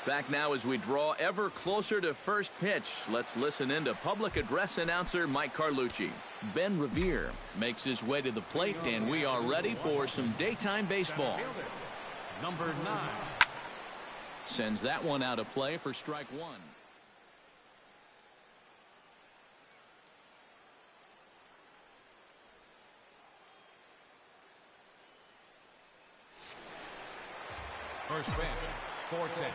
Back now as we draw ever closer to first pitch. Let's listen in to public address announcer Mike Carlucci. Ben Revere makes his way to the plate, and we are ready for some daytime baseball. Number 9. Sends that one out of play for strike one. First pitch, 4-10.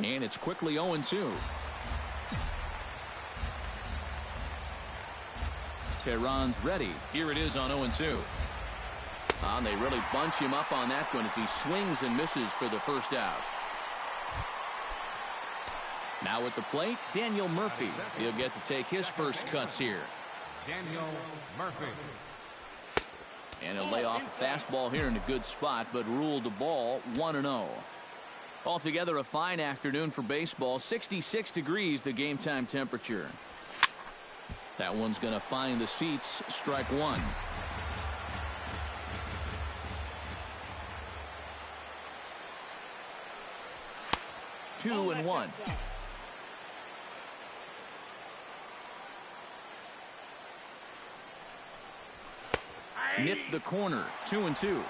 And it's quickly 0-2. Tehran's ready. Here it is on 0-2. And they really bunch him up on that one as he swings and misses for the first out. Now at the plate, Daniel Murphy. He'll get to take his first cuts here. Daniel Murphy. And he'll lay off a fastball here in a good spot, but ruled the ball 1-0. Altogether a fine afternoon for baseball. 66 degrees the game time temperature. That one's going to find the seats. Strike one. Two and one. Nipped the corner. 2-2.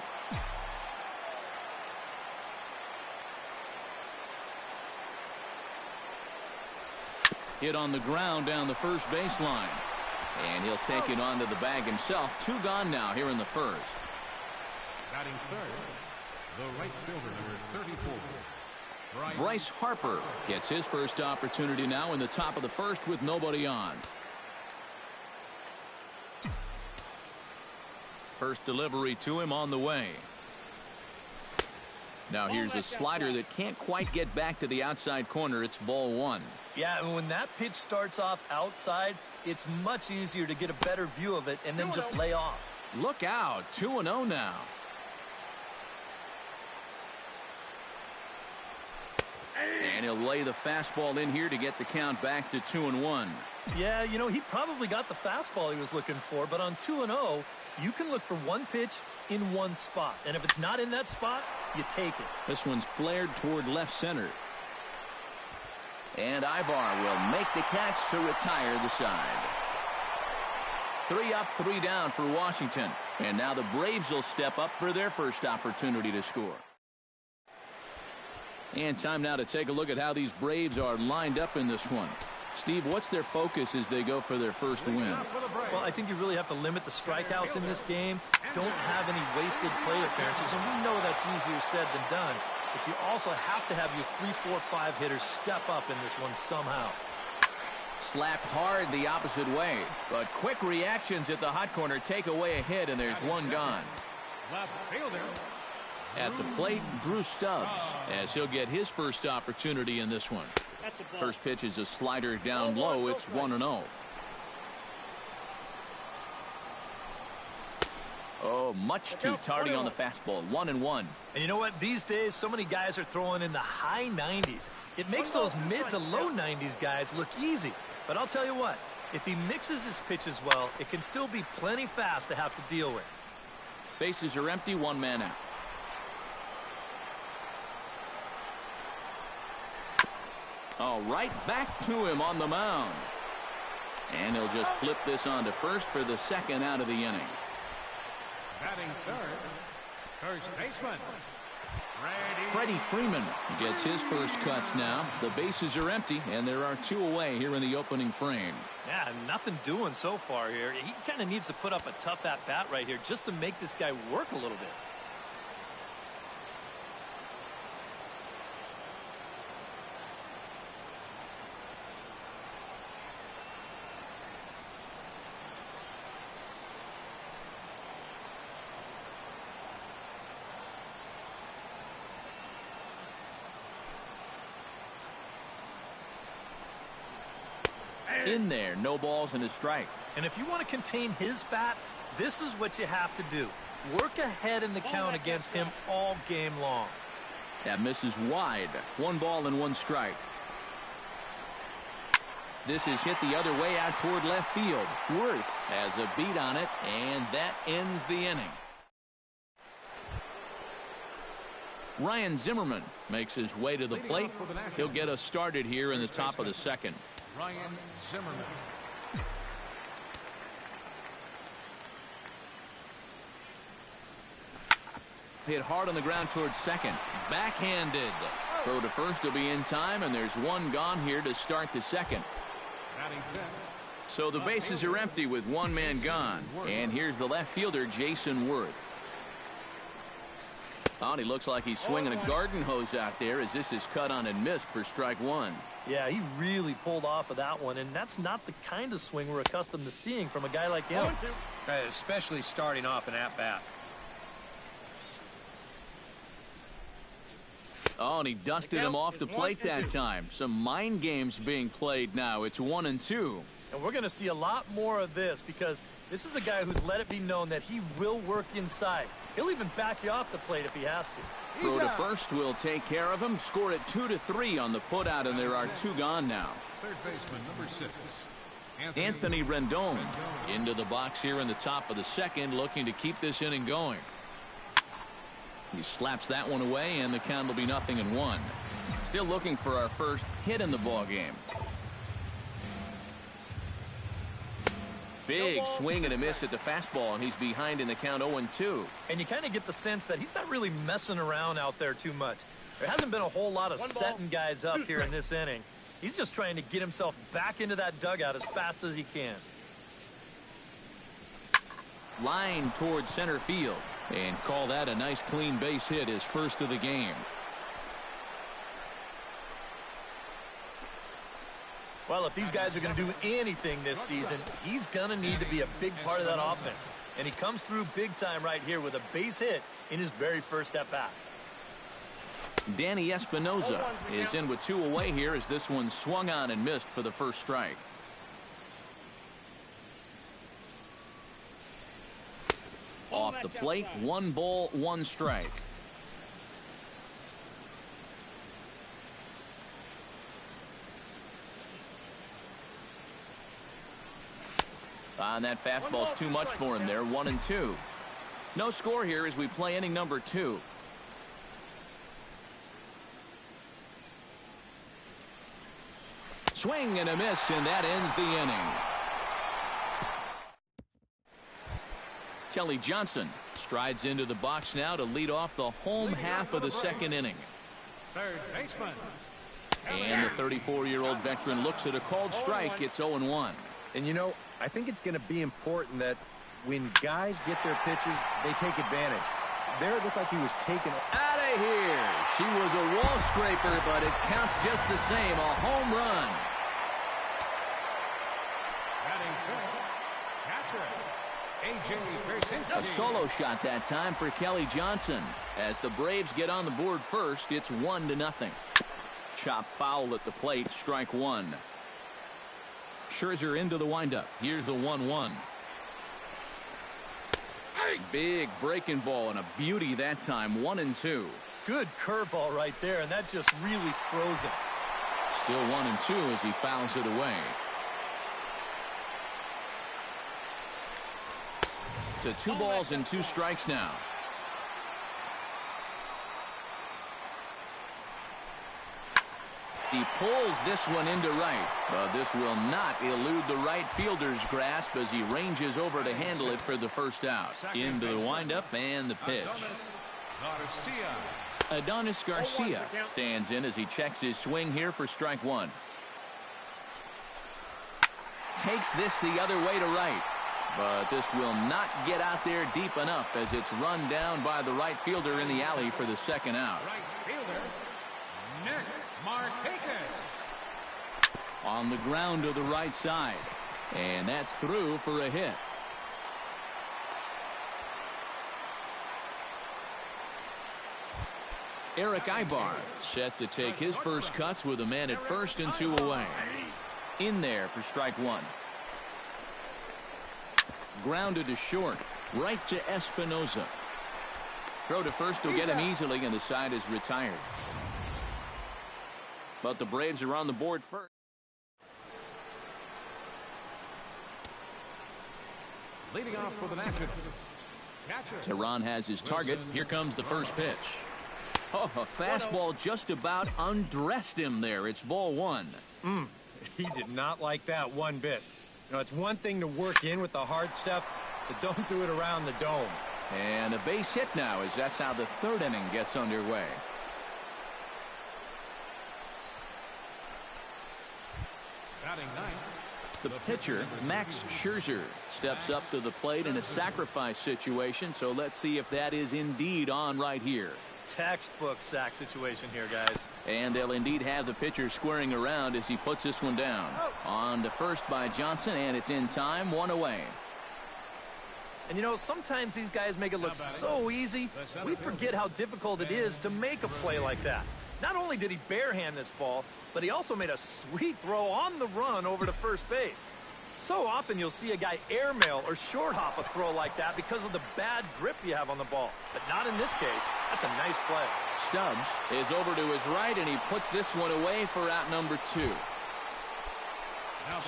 Hit on the ground down the first baseline. And he'll take it onto the bag himself. 2 gone now here in the first. Batting third, the right fielder, number 34. Bryce Harper gets his first opportunity now in the top of the first with nobody on. First delivery to him on the way. Now here's a slider that can't quite get back to the outside corner. It's ball one. Yeah, and when that pitch starts off outside, it's much easier to get a better view of it and then just lay off. Look out. 2-0 now. And he'll lay the fastball in here to get the count back to 2-1. Yeah, you know, he probably got the fastball he was looking for, but on 2-0, you can look for one pitch in one spot. And if it's not in that spot, you take it. This one's flared toward left center. And Ibar will make the catch to retire the side. 3 up, 3 down for Washington. And now the Braves will step up for their first opportunity to score. And time now to take a look at how these Braves are lined up in this one. Steve, what's their focus as they go for their first win? Well, I think you really have to limit the strikeouts in this game. Don't have any wasted plate appearances, and we know that's easier said than done. But you also have to have your 3, 4, 5 hitters step up in this one somehow. Slapped hard the opposite way, but quick reactions at the hot corner take away a hit, and there's one gone. Left fielder. At the plate, Drew Stubbs, as he'll get his first opportunity in this one. First pitch is a slider down low. It's 1-0. Oh, much too tardy on the fastball. 1-1. And you know what? These days, so many guys are throwing in the high 90s. It makes those mid to low 90s guys look easy. But I'll tell you what, if he mixes his pitches well, it can still be plenty fast to have to deal with. Bases are empty, 1 man out. All right, back to him on the mound. And he'll just flip this on to first for the second out of the inning. Batting third, first baseman, Freddie Freeman gets his first cuts now. The bases are empty, and there are 2 away here in the opening frame. Yeah, nothing doing so far here. He kind of needs to put up a tough at-bat right here just to make this guy work a little bit. In there, no balls and a strike. And if you want to contain his bat, this is what you have to do. Work ahead in the count against him all game long. That misses wide. 1 ball and 1 strike. This is hit the other way out toward left field. Worth has a beat on it, and that ends the inning. Ryan Zimmerman makes his way to the plate. He'll get us started here in the top of the second. Ryan Zimmerman. Hit hard on the ground towards second. Backhanded. Throw to first will be in time, and there's one gone here to start the second. So the bases are empty with one man gone. And here's the left fielder, Jason Worth. Oh, and he looks like he's swinging a garden hose out there as this is cut on and missed for strike one. Yeah, he really pulled off of that one, and that's not the kind of swing we're accustomed to seeing from a guy like him. Especially starting off an at-bat. Oh, and he dusted him off the plate that time. Some mind games being played now. It's 1-2. And we're going to see a lot more of this because this is a guy who's let it be known that he will work inside. He'll even back you off the plate if he has to. Throw to first will take care of him. Scored at 2-3 on the putout, and there are two gone now. Third baseman, number 6. Anthony Rendon into the box here in the top of the second, looking to keep this inning going. He slaps that one away, and the count will be 0-1. Still looking for our first hit in the ball game. Big swing and a miss at the fastball, and he's behind in the count 0-2. And you kind of get the sense that he's not really messing around out there too much. There hasn't been a whole lot of setting guys up here in this inning. He's just trying to get himself back into that dugout as fast as he can. Line towards center field. And call that a nice clean base hit, his first of the game. Well, if these guys are going to do anything this season, he's going to need to be a big part of that offense. And he comes through big time right here with a base hit in his very first at-bat. Danny Espinosa is in with two away here as this one swung on and missed for the first strike. Off the plate, 1 ball, 1 strike. And that fastball's too much for him there, 1-2. No score here as we play inning number 2. Swing and a miss, and that ends the inning. Kelly Johnson strides into the box now to lead off the home half of the second inning. Third baseman. And the 34-year-old veteran looks at a called strike. It's 0-1. And, you know, I think it's going to be important that when guys get their pitches, they take advantage. There it looked like he was taken out of here. She was a wall scraper, but it counts just the same. A home run. Batting third, catcher, A.J. Bersinski. A solo shot that time for Kelly Johnson. As the Braves get on the board first, it's 1-0. Chop foul at the plate, strike one. Scherzer into the windup. Here's the 1-1. Big breaking ball and a beauty that time. 1-2. Good curveball right there, and that just really froze him. Still 1-2 as he fouls it away. To 2 balls and 2 strikes now. He pulls this one into right, but this will not elude the right fielder's grasp as he ranges over to handle it for the first out. Into the windup and the pitch. Adonis Garcia stands in as he checks his swing here for strike one. Takes this the other way to right, but this will not get out there deep enough as it's run down by the right fielder in the alley for the second out. Right fielder, Nick Markakis. On the ground to the right side, and that's through for a hit. Eric Ibar set to take his first cuts with a man at first and 2 away. In there for strike one. Grounded to short, right to Espinosa. Throw to first will get him easily, and the side is retired. But the Braves are on the board first. Leading off for the Nationals, catcher. Tehran has his target. Here comes the first pitch. Oh, a fastball just about undressed him there. It's ball one. He did not like that one bit. You know, it's one thing to work in with the hard stuff, but don't do it around the dome. And a base hit now, as that's how the third inning gets underway. Batting ninth. The pitcher, Max Scherzer, steps up to the plate in a sacrifice situation, so let's see if that is indeed on right here. Textbook sack situation here, guys. And they'll indeed have the pitcher squaring around as he puts this one down. On to first by Johnson, and it's in time, one away. And you know, sometimes these guys make it look so easy, we forget how difficult it is to make a play like that. Not only did he barehand this ball, but he also made a sweet throw on the run over to first base. So often you'll see a guy airmail or short hop a throw like that because of the bad grip you have on the ball. But not in this case. That's a nice play. Stubbs is over to his right, and he puts this one away for out number two.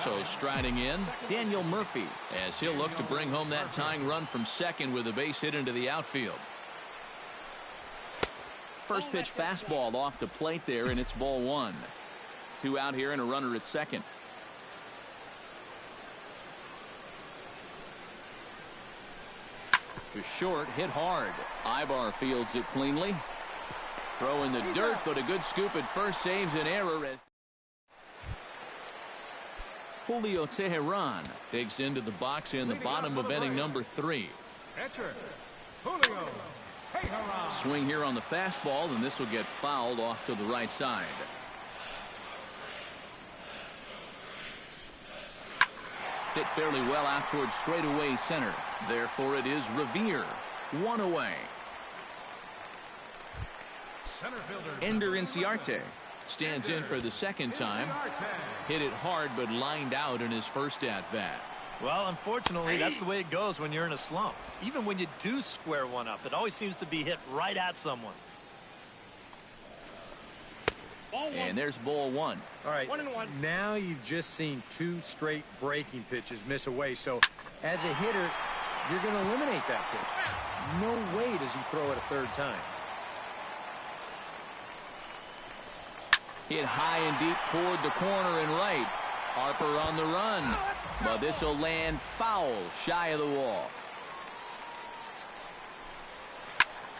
So striding in, Daniel Murphy, as he'll look to bring home that tying run from second with a base hit into the outfield. First pitch fastball off the plate there, and it's ball one. Two out here and a runner at second. To short, hit hard. Ibar fields it cleanly. Throw in the dirt, but a good scoop at first saves an error as Julio Teheran digs into the box in the bottom of inning number 3. Catcher, Julio Teheran. Swing here on the fastball, and this will get fouled off to the right side. Hit fairly well out towards straightaway center. Therefore, it is Revere. One away. Center fielder Ender Inciarte stands in for the second time. Hit it hard, but lined out in his first at-bat. Well, unfortunately, that's the way it goes when you're in a slump. Even when you do square one up, it always seems to be hit right at someone. And there's ball one. All right, now you've just seen two straight breaking pitches miss away. So as a hitter, you're going to eliminate that pitch. No way does he throw it a third time. Hit high and deep toward the corner and right. Harper on the run, but this will land foul shy of the wall.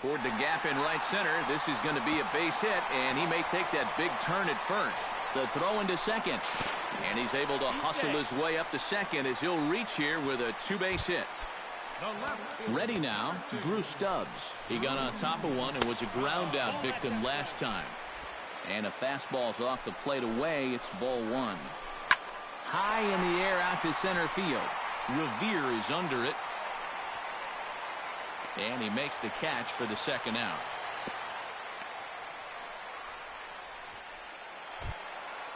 Toward the gap in right center. This is going to be a base hit, and he may take that big turn at first. The throw into second, and he's able to hustle his way up to second as he'll reach here with a two-base hit. Ready now, Drew Stubbs. He got on top of one and was a ground-out victim last time. And a fastball's off the plate away. It's ball one. High in the air out to center field. Revere is under it. And he makes the catch for the second out.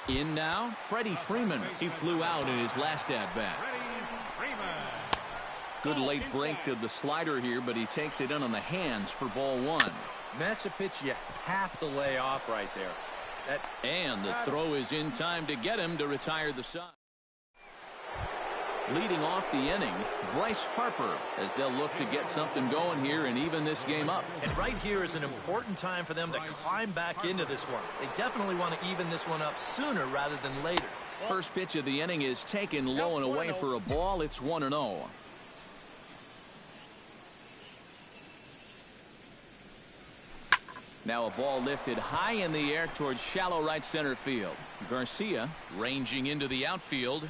In now, Freddie Freeman. He flew out in his last at-bat. Good late break to the slider here, but he takes it in on the hands for ball one. That's a pitch you have to lay off right there. And the throw is in time to get him to retire the side. Leading off the inning, Bryce Harper, as they'll look to get something going here and even this game up. And right here is an important time for them to climb back into this one. They definitely want to even this one up sooner rather than later. First pitch of the inning is taken low and away for a ball. It's 1-0. Now a ball lifted high in the air towards shallow right center field. Garcia ranging into the outfield.